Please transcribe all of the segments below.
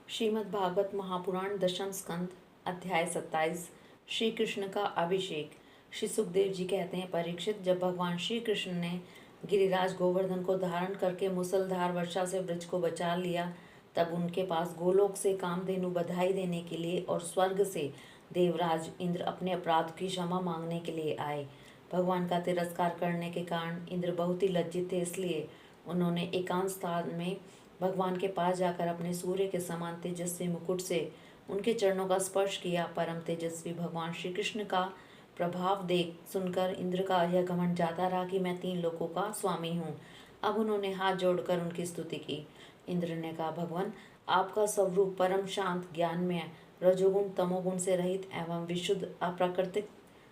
श्रीमद् भागवत महापुराण दशम स्कंद अध्याय 27। श्री कृष्ण का अभिषेक। श्री सुखदेव जी कहते हैं, परीक्षित, जब भगवान श्री कृष्ण ने गिरिराज गोवर्धन को धारण करके मुसलधार वर्षा से ब्रज को बचा लिया, तब उनके पास गोलोक से कामधेनु बधाई देने के लिए और स्वर्ग से देवराज इंद्र अपने अपराध की क्षमा मांगने के लिए आए। भगवान का तिरस्कार करने के कारण इंद्र बहुत ही लज्जित थे, इसलिए उन्होंने एकांत स्थान में भगवान के पास जाकर अपने सूर्य के समान तेजस्वी मुकुट से उनके चरणों का स्पर्श किया। परम तेजस्वी भगवान श्री कृष्ण का प्रभाव देख सुनकर इंद्र का यह घमंड जाता रहा कि मैं 3 लोकों का स्वामी हूँ। अब उन्होंने हाथ जोड़कर उनकी स्तुति की। इंद्र ने कहा, भगवान, आपका स्वरूप परम शांत, ज्ञानमय, रजोगुण तमोगुण से रहित एवं विशुद्ध अप्राकृतिक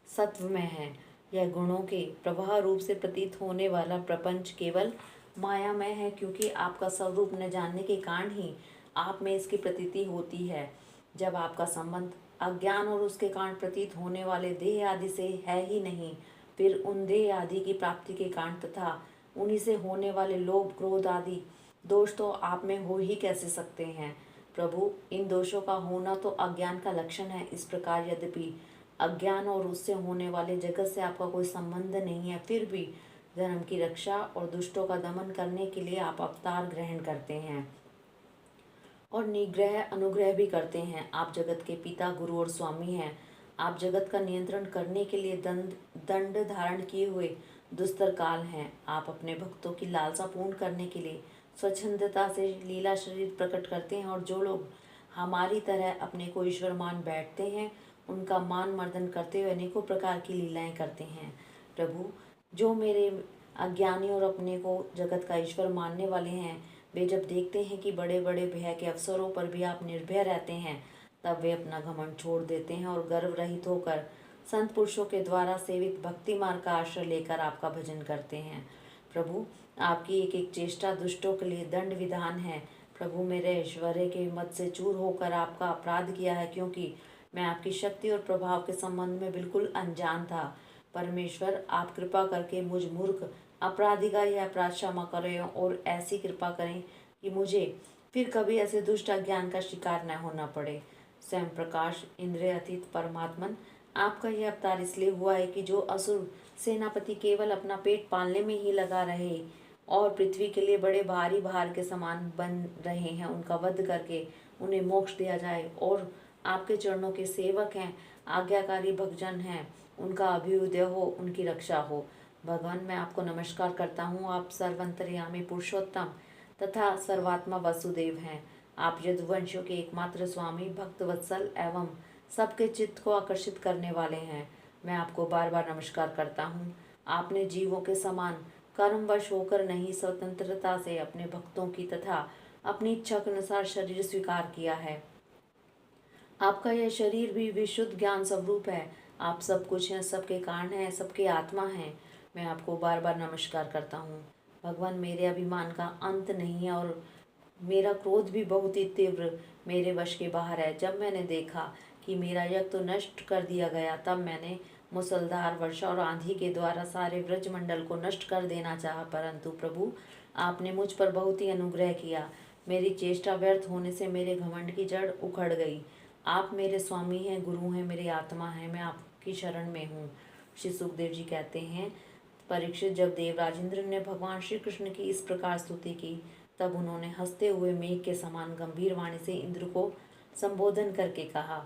सत्वमय है। यह गुणों के प्रवाह रूप से प्रतीत होने वाला प्रपंच केवल मायामय है, क्योंकि आपका स्वरूप न जानने के कारण ही आप में इसकी प्रतीति होती है। जब आपका संबंध अज्ञान और उसके कारण प्रतीत होने वाले देह आदि से है ही नहीं, फिर उन देह आदि की प्राप्ति के कारण तथा उन्हीं से होने वाले लोभ क्रोध आदि दोष तो आप में हो ही कैसे सकते हैं। प्रभु, इन दोषों का होना तो अज्ञान का लक्षण है। इस प्रकार यद्यपि अज्ञान और उससे होने वाले जगत से आपका कोई संबंध नहीं है, फिर भी धर्म की रक्षा और दुष्टों का दमन करने के लिए आप अवतार ग्रहण करते हैं और निग्रह अनुग्रह भी करते हैं। आप जगत के पिता, गुरु और स्वामी हैं। आप जगत का नियंत्रण करने के लिए दंड धारण किए हुए दुस्तर काल हैं। आप अपने भक्तों की लालसा पूर्ण करने के लिए स्वच्छंदता से लीला शरीर प्रकट करते हैं, और जो लोग हमारी तरह अपने को ईश्वर मान बैठते हैं, उनका मान मर्दन करते हुए अनेकों प्रकार की लीलाएं करते हैं। प्रभु, जो मेरे अज्ञानी और अपने को जगत का ईश्वर मानने वाले हैं, वे जब देखते हैं कि बड़े बड़े भय के अवसरों पर भी आप निर्भय रहते हैं, तब वे अपना घमंड छोड़ देते हैं और गर्व रहित होकर संत पुरुषों के द्वारा सेवित भक्ति मार्ग का आश्रय लेकर आपका भजन करते हैं। प्रभु, आपकी एक एक चेष्टा दुष्टों के लिए दंड विधान है। प्रभु, मेरे ऐश्वर्य के मत से चूर होकर आपका अपराध किया है, क्योंकि मैं आपकी शक्ति और प्रभाव के संबंध में बिल्कुल अनजान था। परमेश्वर, आप कृपा करके मुझ मूर्ख अपराधी का यह अपराध क्षमा करें और ऐसी कृपा करें कि मुझे फिर कभी ऐसे दुष्ट अज्ञान का शिकार न होना पड़े। स्वयं प्रकाश इंद्रिय अतीत परमात्मन, आपका यह अवतार इसलिए हुआ है कि जो असुर सेनापति केवल अपना पेट पालने में ही लगा रहे और पृथ्वी के लिए बड़े भारी भार के समान बन रहे हैं, उनका वध करके उन्हें मोक्ष दिया जाए। और आपके चरणों के सेवक हैं, आज्ञाकारी भक्तजन हैं, उनका अभ्युदय हो, उनकी रक्षा हो। भगवान, मैं आपको नमस्कार करता हूँ। आप सर्वंतर्यामी पुरुषोत्तम तथा सर्वात्मा वसुदेव हैं। आप यदुवंशियों के एकमात्र स्वामी, भक्त वत्सल एवं सबके चित्त को आकर्षित करने वाले हैं। मैं आपको बार बार नमस्कार करता हूँ। आपने जीवों के समान कर्मवश होकर नहीं, स्वतंत्रता से अपने भक्तों की तथा अपनी इच्छा के अनुसार शरीर स्वीकार किया है। आपका यह शरीर भी विशुद्ध ज्ञान स्वरूप है। आप सब कुछ हैं, सबके कारण हैं, सबके आत्मा हैं। मैं आपको बार बार नमस्कार करता हूँ। भगवान, मेरे अभिमान का अंत नहीं है और मेरा क्रोध भी बहुत ही तीव्र मेरे वश के बाहर है। जब मैंने देखा कि मेरा यज्ञ तो नष्ट कर दिया गया, तब मैंने मुसलधार वर्षा और आंधी के द्वारा सारे ब्रजमंडल को नष्ट कर देना चाहा, परंतु प्रभु, आपने मुझ पर बहुत ही अनुग्रह किया। मेरी चेष्टा व्यर्थ होने से मेरे घमंड की जड़ उखड़ गई। आप मेरे स्वामी हैं, गुरु हैं, मेरी आत्मा है, मैं आपकी शरण में हूँ। श्री सुखदेव जी कहते हैं, परीक्षित, जब देवराज इंद्र ने भगवान श्री कृष्ण की इस प्रकार स्तुति की, तब उन्होंने हंसते हुए मेघ के समान गंभीर वाणी से इंद्र को संबोधन करके कहा।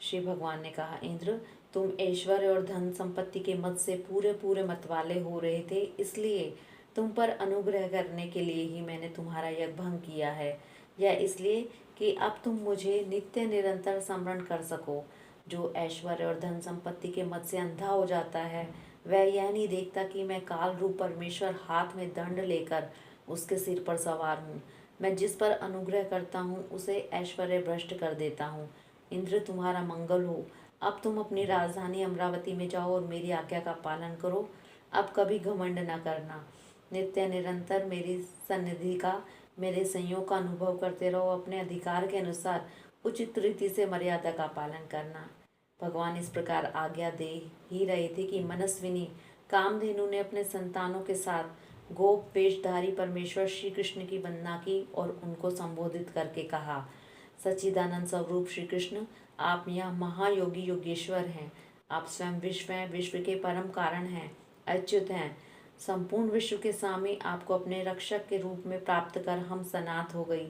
श्री भगवान ने कहा, इंद्र, तुम ऐश्वर्य और धन संपत्ति के मत से पूरे पूरे मतवाले हो रहे थे, इसलिए तुम पर अनुग्रह करने के लिए ही मैंने तुम्हारा यज्ञ भंग किया है। यह इसलिए कि अब तुम मुझे नित्य निरंतर स्मरण कर सको। जो ऐश्वर्य और धन संपत्ति के मत से अंधा हो जाता है, वह यह नहीं देखता कि मैं काल रूप परमेश्वर हाथ में दंड लेकर उसके सिर पर सवार हूँ। मैं जिस पर अनुग्रह करता हूँ, उसे ऐश्वर्य भ्रष्ट कर देता हूँ। इंद्र, तुम्हारा मंगल हो। अब तुम अपनी राजधानी अमरावती में जाओ और मेरी आज्ञा का पालन करो। अब कभी घमंड न करना। नित्य निरंतर मेरी सन्निधि का, मेरे संयोग का अनुभव करते रहो। अपने अधिकार के अनुसार उचित रीति से मर्यादा का पालन करना। भगवान इस प्रकार आज्ञा दे ही रहे थे कि मनस्विनी कामधेनु ने अपने संतानों के साथ गोप वेशधारी परमेश्वर श्री कृष्ण की वंदना की और उनको संबोधित करके कहा, सच्चिदानंद स्वरूप श्री कृष्ण, आप यह महायोगी योगेश्वर हैं। आप स्वयं विश्व हैं, विश्व के परम कारण हैं, अच्युत हैं। संपूर्ण विश्व के स्वामी आपको अपने रक्षक के रूप में प्राप्त कर हम सनाथ हो गई।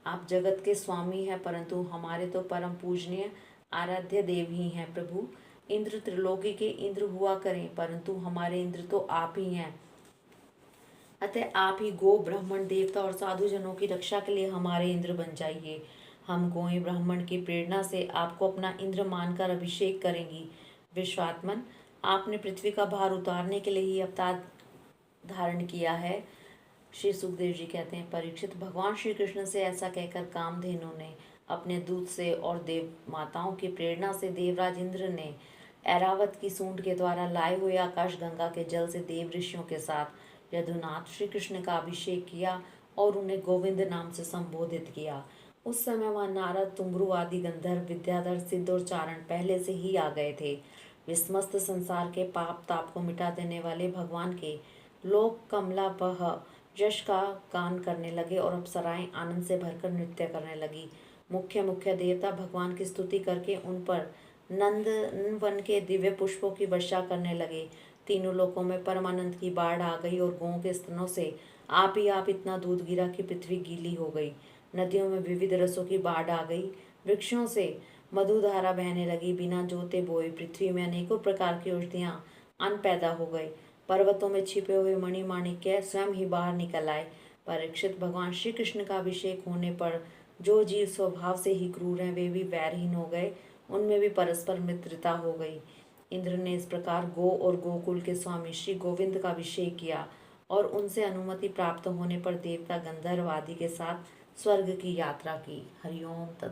आप जगत के स्वामी हैं, परंतु हमारे तो परम पूजनीय आराध्य देव ही हैं। प्रभु, इंद्र त्रिलोकी के इंद्र हुआ करें, परंतु हमारे इंद्र तो आप ही हैं। अतः आप ही गो, ब्राह्मण, देवता और साधु जनों की रक्षा के लिए हमारे इंद्र बन जाइए। हम गोएं ब्राह्मण की प्रेरणा से आपको अपना इंद्र मानकर अभिषेक करेंगी। विश्वात्मन, आपने पृथ्वी का भार उतारने के लिए ही अवतार धारण किया है। श्री सुखदेव जी कहते हैं, परीक्षित, भगवान श्री कृष्ण से ऐसा कहकर कामधेनु ने अपने दूत से और देव माताओं की प्रेरणा से देवराज इंद्र ने ऐरावत की सूंड के द्वारा लाए हुए आकाश गंगा के जल से देव ऋषियों के साथ यदुनाथ श्री कृष्ण का अभिषेक किया और उन्हें गोविंद नाम से संबोधित किया। उस समय वहां नारद, तुमरु आदि गंधर्व, विद्याधर, सिद्ध और चारण पहले से ही आ गए थे। वे समस्त संसार के पाप ताप को मिटा देने वाले भगवान के लोक कमला बह यश का गान करने लगे और अप्सराएं आनंद से भरकर नृत्य करने लगी। मुख्य मुख्य देवता भगवान की स्तुति करके उन पर नंदन के दिव्य पुष्पों की वर्षा करने लगे। तीनों लोकों में परमानंद की बाढ़ आ गई और गौओं के स्तनों से आप ही आप इतना दूध गिरा कि पृथ्वी गीली हो गई। नदियों में विविध रसों की बाढ़ आ गई। वृक्षों से मधुधारा बहने लगी। बिना जोते बोए पृथ्वी में अनेकों प्रकार की औषधियां अन्न पैदा हो गए। पर्वतों में छिपे हुए मणिमाणिक्य स्वयं ही बाहर निकल आए। परीक्षित, भगवान श्री कृष्ण का अभिषेक होने पर जो जीव स्वभाव से ही क्रूर हैं, वे भी वैरहीन हो गए। उनमें भी परस्पर मित्रता हो गई। इंद्र ने इस प्रकार गो और गोकुल के स्वामी श्री गोविंद का अभिषेक किया और उनसे अनुमति प्राप्त होने पर देवता, गंधर्व आदि के साथ स्वर्ग की यात्रा की। हरिओम तत्।